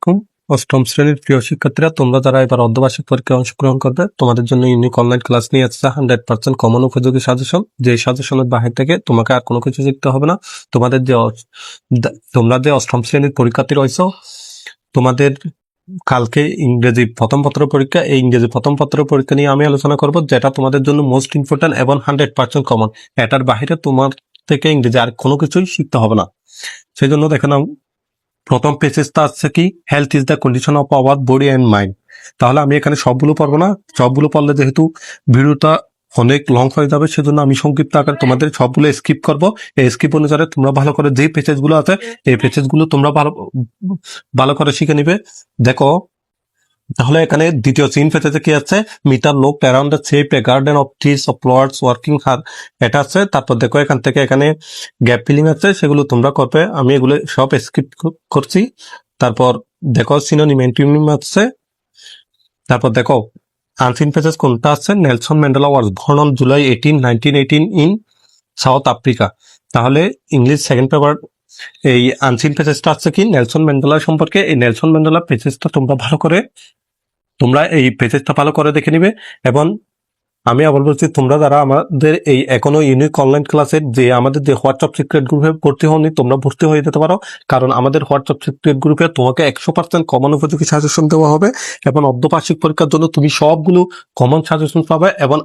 আলাইকুম। অষ্টম শ্রেণীর প্রিয় শিক্ষার্থীরা, তোমরা যারা এবার অর্ধবার্ষিক পরীক্ষায় অংশগ্রহণ করবে, তোমাদের জন্য ইউনিক অনলাইন ক্লাস নিয়ে আসছে 100% কমন উপযোগী সাজেশন। যে সাজেশনের বাহির থেকে তোমাকে আর কোনো কিছু শিখতে হবে না। তোমাদের যে তোমরা যে অষ্টম শ্রেণীর পরীক্ষার্থী রয়েছো, তোমাদের কালকে ইংরেজি প্রথম পত্র পরীক্ষা। এই ইংরেজি প্রথম পত্র পরীক্ষা নিয়ে আমি আলোচনা করব, যেটা তোমাদের জন্য মোস্ট ইম্পর্টেন্ট এবং 100% কমন। এটার বাহিরে তোমার থেকে ইংরেজি আর কোনো কিছুই শিখতে হবে না। সেই জন্য দেখে নাও, প্রথম পেজেসটা আছে কি, health is the condition of our body and mind. তাহলে আমি এখানে সবগুলো পড়বো না, সবগুলো পড়লে যেহেতু ভিডিওটা অনেক লং হয়ে যাবে, সেজন্য আমি সংক্ষিপ্ত আকারে তোমাদের সবগুলো স্কিপ করবো। এই স্কিপ অনুসারে তোমরা ভালো করে যে পেজেস গুলো আছে, এই পেজেস গুলো তোমরা ভালো করে শিখে নিবে। দেখো, তাহলে এখানে দ্বিতীয় সিন পেজে কি আছে, মিটার লোক around the shape a garden of trees of flowers working her, এটা আছে। তারপর দেখো এখান থেকে এখানে গ্যাপ ফিলিং আছে, সেগুলো তোমরা করবে, আমি এগুলো সব স্কিপ করছি। তারপর দেখো সিনোনিম অ্যান্টোনিম আছে। তারপর দেখো আনসিন পেজেস কোনটা আছে, Nelson Mandela was born on July 18, 1918 in south Africa. তাহলে ইংলিশ সেকেন্ড পেপার এই আনসিন পেজেসটা আছে কি, নেলসন ম্যান্ডেলা সম্পর্কে। এই নেলসন ম্যান্ডেলা পেজেসটা তোমরা এই পেজেসটা ভালো করে দেখে নিবে। এবং আমি আবার বলছি, তোমরা যারা আমাদের এই এখনো ইউনিক অনলাইন ক্লাসের যে আমাদের যে হোয়াটসঅ্যাপ সিক্রেট গ্রুপে ভর্তি হওনি, তোমরা ভর্তি হয়ে যেতে পারো। কারণ আমাদের হোয়াটসঅ্যাপ সিক্রেট গ্রুপে তোমাকে 100% কমন উপযোগী সাজেশন দেওয়া হবে, এবং অর্ধবার্ষিক পরীক্ষার জন্য তুমি সবগুলো কমন সাজেশন পাবে। এবং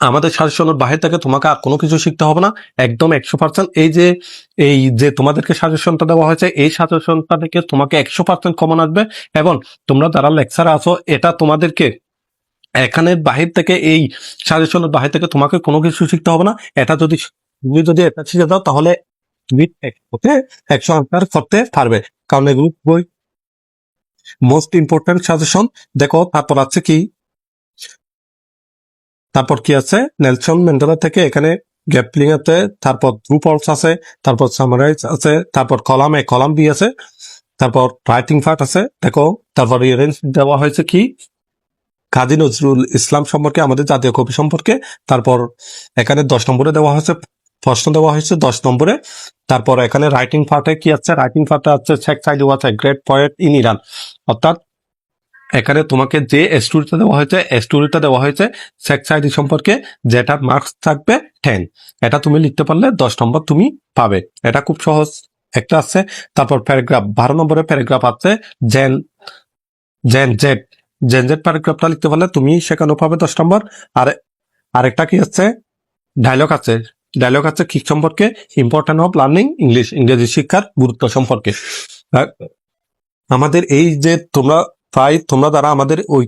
আমাদের সাজেশনের বাহির থেকে তোমাকে আর কোনো কিছু শিখতে হবে না, একদম 100%। এই যে তোমাদেরকে সাজেশনটা দেওয়া হয়েছে, এই সাজেশনটা থেকে তোমাকে 100% কমন আসবে। এবং তোমরা যারা লেকচারে আছো, এটা তোমাদেরকে এখানের বাহির থেকে, এই সাজেশনের বাহির থেকে তোমাকে কোনো কিছু শিখতে হবে না। তুমি যদি এটা শিখে দাও, তাহলে তুমি 100 আনসার করতে পারবে, কারণ এগুলো বই মোস্ট ইম্পর্টেন্ট সাজেশন। দেখো তারপর কি আছে, নেলসন ম্যান্ডেলা থেকে এখানে গ্যাপলিং আছে, তারপর ট্রু ফলস আছে, তারপর সামারাইজ আছে, তারপর কলাম এ কলাম বি আছে, তারপর রাইটিং পার্ট আছে। দেখো, তারপর রেঞ্জ দেওয়া হয়েছে কি, কাজী নজরুল ইসলাম সম্পর্কে, আমাদের জাতীয় কবি সম্পর্কে। তারপর এখানে 10 নম্বরে দেওয়া হয়েছে, প্রশ্ন দেওয়া হয়েছে 10 নম্বরে। তারপর এখানে রাইটিং পার্টে কি আছে, রাইটিং পার্টে আছে Sheikh Saadi was a great poet in Iran. অর্থাৎ এখানে তোমাকে যে স্টোরিটা দেওয়া হয়েছে শেখ সাইদি সম্পর্কে, যেটার মার্কস থাকবে 10। এটা তুমি লিখতে পারলে 10 নম্বর তুমি পাবে। এটা খুব সহজ একটা আছে। তারপর প্যারাগ্রাফ, 12 নম্বরে প্যারাগ্রাফ আছে gen gen Z gen Z প্যারাগ্রাফটা লিখতে পারলে তুমি সেখানেও পাবে 10 নম্বর। আর আরেকটা কি আছে, ডায়লগ আছে কি সম্পর্কে, ইম্পর্টেন্ট অফ লার্নিং ইংলিশ, ইংরেজি শিক্ষার গুরুত্ব সম্পর্কে। আমাদের এই যে তোমরা যারা আমাদের ওই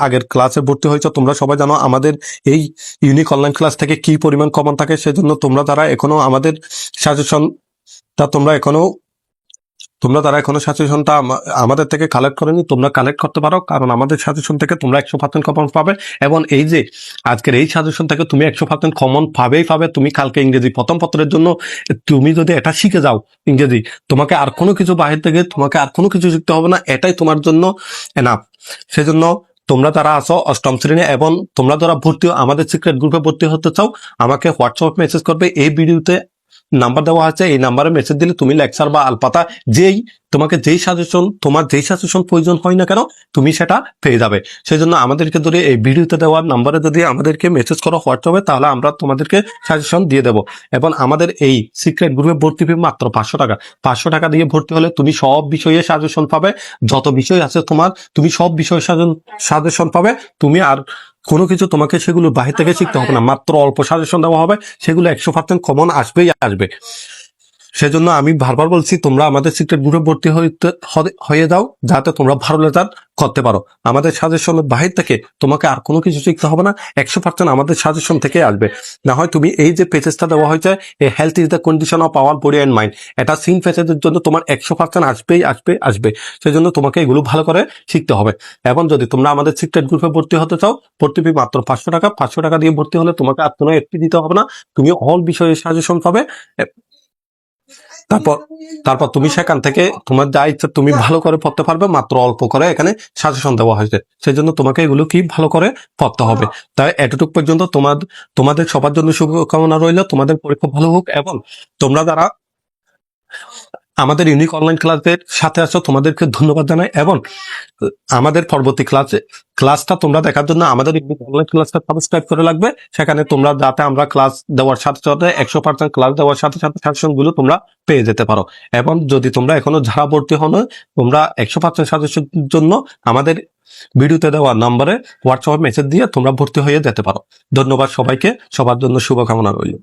আগের ক্লাসে ভর্তি হয়েছে, তোমরা সবাই জানো আমাদের এই ইউনিক অনলাইন ক্লাস থেকে কি পরিমাণ কমন থাকে। সেজন্য তোমরা যারা এখনো আমাদের সাজেশনটা তোমরা যারা এখনো সাজেশনটা আমাদের থেকে কালেক্ট করেনি, তোমরা কালেক্ট করতে পারো, কারণ আমাদের সাজেশন থেকে তোমরা 100% কমন পাবে। এবং এই যে আজকের এই সাজেশন থেকে তুমি 100% কমন পাবে। তুমি কালকে ইংরেজি প্রথম পত্রের জন্য তুমি যদি এটা শিখে যাও ইংরেজি, তোমাকে আর কোনো কিছু বাহির থেকে তোমাকে আর কোনো কিছু শিখতে হবে না, এটাই তোমার জন্য এনাফ। সেজন্য তোমরা যারা আছো অষ্টম শ্রেণী এবং তোমরা যারা আমাদের সিক্রেট গ্রুপে ভর্তি হতে চাও, আমাকে হোয়াটসঅ্যাপ মেসেজ করবে। এই ভিডিওতে নাম্বার দেওয়া আছে, এই নাম্বারে মেসেজ দিলে তুমি লেকচার বা আলপাতা তোমার যেই সাজেশন প্রয়োজন হয় না কেন, তুমি সেটা পেয়ে যাবে। সেই জন্য আমাদেরকে ধরে এই ভিডিওতে দেওয়ার নাম্বারে যদি আমাদেরকে মেসেজ করো হোয়াটসঅ্যাপে, তাহলে আমরা তোমাদেরকে সাজেশন দিয়ে দেবো। এবং আমাদের এই সিক্রেট গ্রুপে ভর্তি ফি মাত্র 500 টাকা। 500 টাকা দিয়ে ভর্তি হলে তুমি সব বিষয়ে সাজেশন পাবে, যত বিষয় আছে তুমি সব বিষয়ে সাজেশন পাবে। তুমি আর কোনো কিছু তোমাকে সেগুলো বাহির থেকে শিখতে হবে না, মাত্র অল্প সাজেশন দেওয়া হবে, সেগুলো 100% কমন আসবে। সেজন্য আমি বারবার বলছি, তোমরা আমাদের সিক্রেট গ্রুপে ভর্তি হয়ে যাও, যাতে তোমরা ভালো রেজাল্ট করতে পারো। আমাদের সাজেশনের বাহির থেকে তোমাকে আর কোনো কিছু শিখতে হবে না, 100% আমাদের সাজেশন থেকে আসবে। না হয় তুমি এই যে পেজেসটা দেওয়া হয়েছে, এই health is the condition of our body and mind, এটা সিন পেজের জন্য তোমার 100% আসবে। সেজন্য তোমাকে এগুলো ভালো করে শিখতে হবে। এবং যদি তোমরা আমাদের সিক্রেট গ্রুপে ভর্তি হতে চাও, ভর্তি ফি মাত্র 500 টাকা। 500 টাকা দিয়ে ভর্তি হলে তোমাকে আর কোনো এফপি দিতে হবে না, তুমি অল বিষয়ে সাজেশন পাবে। তারপর তুমি সেখান থেকে তোমার যা ইচ্ছা তুমি ভালো করে পড়তে পারবে, মাত্র অল্প করে এখানে সাজেশন দেওয়া হয়েছে। সেই জন্য তোমাকে এগুলো কি ভালো করে পড়তে হবে। তাই এতটুকু পর্যন্ত তোমাদের সবার জন্য শুভকামনা রইল, তোমাদের পরীক্ষা ভালো হোক। এবং তোমরা যারা আমাদের ইউনিক অনলাইন ক্লাসের সাথে আছো, তোমাদেরকে ধন্যবাদ জানাই। এবং আমাদের পরবর্তী ক্লাসটা তোমরা দেখার জন্য আমাদের ইউনিক অনলাইন ক্লাসটা সাবস্ক্রাইব করে লাগবে। সেখানে তোমরা যাতে আমরা ক্লাস দেওয়ার সাথে সাথে 100% ক্লাস দেওয়ার সাথে সাথে সাজেশন গুলো তোমরা পেয়ে যেতে পারো। এবং যদি তোমরা এখনো যারা ভর্তি হনো, তোমরা 100% সাজেশনের জন্য আমাদের ভিডিওতে দেওয়া নম্বরে হোয়াটসঅ্যাপ মেসেজ দিয়ে তোমরা ভর্তি হয়ে যেতে পারো। ধন্যবাদ সবাইকে, সবার জন্য শুভকামনা রইল।